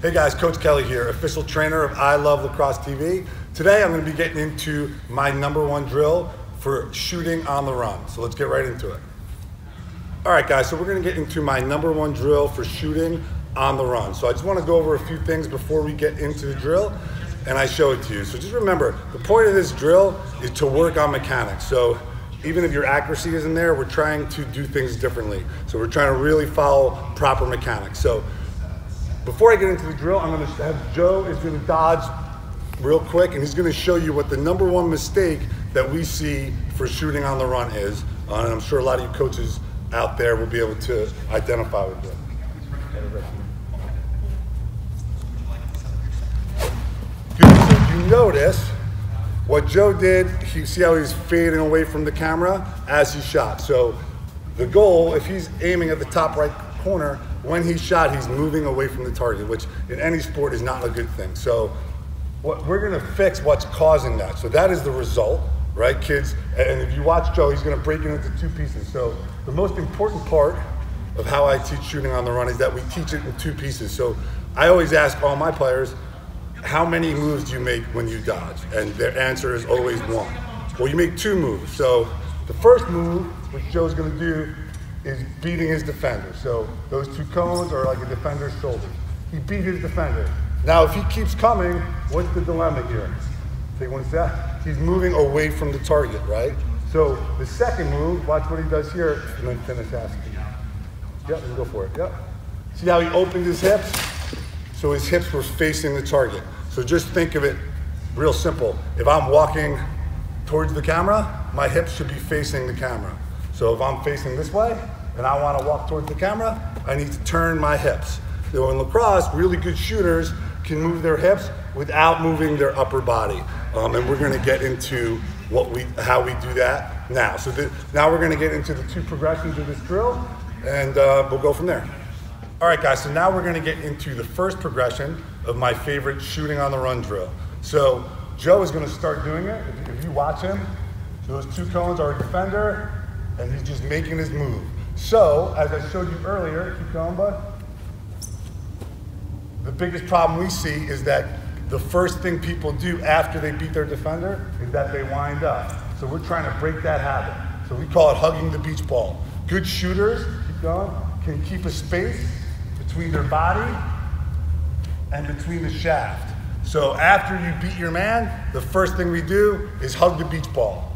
Hey guys, Coach Kelly here, official trainer of I Love Lacrosse TV. Today I'm going to be getting into my #1 drill for shooting on the run. So let's get right into it. All right guys, so we're going to get into my #1 drill for shooting on the run. So I just want to go over a few things before we get into the drill and I show it to you. So just remember, the point of this drill is to work on mechanics. So even if your accuracy isn't there, we're trying to do things differently. So we're trying to really follow proper mechanics. So before I get into the drill, I'm going to have Joe is going to dodge real quick, and he's going to show you what the #1 mistake that we see for shooting on the run is. And I'm sure a lot of you coaches out there will be able to identify with it. Good. So if you notice, what Joe did, you see how he's fading away from the camera as he shot. So the goal, if he's aiming at the top right corner, when he shot, he's moving away from the target, which in any sport is not a good thing. So what we're gonna fix what's causing that. So that is the result, right, kids? And if you watch Joe, he's gonna break it into 2 pieces. So the most important part of how I teach shooting on the run is that we teach it in 2 pieces. So I always ask all my players, how many moves do you make when you dodge? And their answer is always 1. Well, you make 2 moves. So the first move, which Joe's gonna do, is beating his defender. So those 2 cones are like a defender's shoulder. He beat his defender. Now, if he keeps coming, what's the dilemma here? Take 1 step. He's moving away from the target, right? So the second move, watch what he does here, and then finish asking. Yep, go for it, yep. See how he opened his hips? So his hips were facing the target. So just think of it real simple. If I'm walking towards the camera, my hips should be facing the camera. So if I'm facing this way and I want to walk towards the camera, I need to turn my hips. So in lacrosse, really good shooters can move their hips without moving their upper body. And we're going to get into how we do that now. So now we're going to get into the 2 progressions of this drill, and we'll go from there. All right, guys, so now we're going to get into the first progression of my favorite shooting on the run drill. So Joe is going to start doing it. If you watch him, those 2 cones are a defender, and he's just making his move. So, as I showed you earlier, keep going, bud. The biggest problem we see is that the first thing people do after they beat their defender is that they wind up. So we're trying to break that habit. So we call it hugging the beach ball. Good shooters, keep going, can keep a space between their body and between the shaft. So after you beat your man, the first thing we do is hug the beach ball.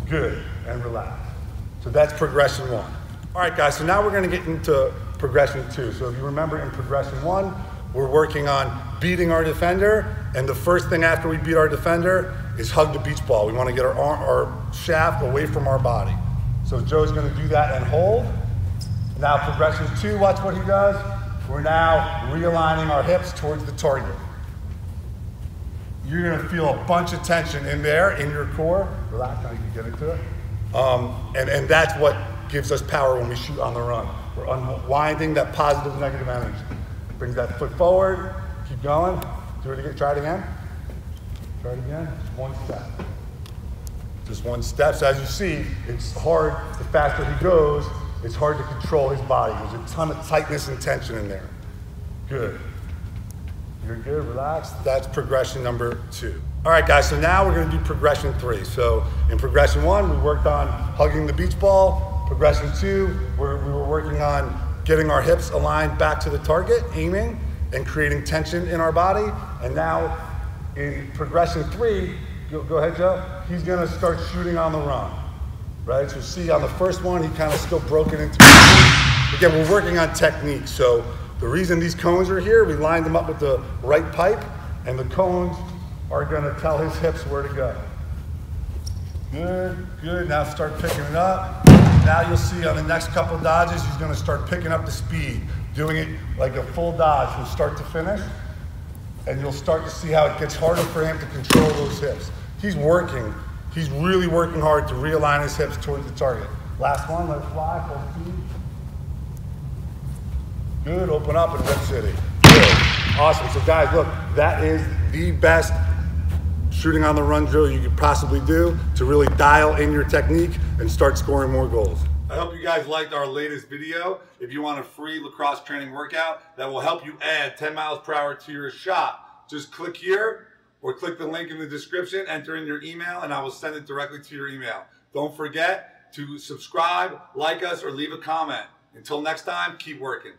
Good, and relax. So that's progression 1. All right, guys, so now we're gonna get into progression 2. So if you remember in progression 1, we're working on beating our defender, and the first thing after we beat our defender is hug the beach ball. We wanna get our shaft away from our body. So Joe's gonna do that and hold. Now progression 2, watch what he does. We're now realigning our hips towards the target. You're gonna feel a bunch of tension in there, in your core. Relax, now you can get into it. And that's what gives us power when we shoot on the run. We're unwinding that positive, negative energy. Brings that foot forward, keep going. Do it again, try it again. Try it again, just 1 step. Just 1 step. So as you see, it's hard, the faster he goes, it's hard to control his body. There's a ton of tightness and tension in there. Good. You're good, relax. That's progression number 2. All right, guys, so now we're gonna do progression 3. So in progression 1, we worked on hugging the beach ball. Progression 2, we were working on getting our hips aligned back to the target, aiming, and creating tension in our body. And now in progression 3, go ahead, Joe, he's gonna start shooting on the run, right? So see on the first one, he kind of still broke it into Again, we're working on technique. So the reason these cones are here, we lined them up with the right pipe, and the cones are gonna tell his hips where to go. Good, good, now start picking it up. Now you'll see on the next couple dodges, he's gonna start picking up the speed, doing it like a full dodge from start to finish. And you'll start to see how it gets harder for him to control those hips. He's really working hard to realign his hips towards the target. Last one, let it fly, full speed. Good, open up in Rip City. Good, awesome. So guys, look, that is the best shooting on the run drill you could possibly do to really dial in your technique and start scoring more goals. I hope you guys liked our latest video. If you want a free lacrosse training workout that will help you add 10 miles per hour to your shot, just click here or click the link in the description, enter in your email, and I will send it directly to your email. Don't forget to subscribe, like us, or leave a comment. Until next time, keep working.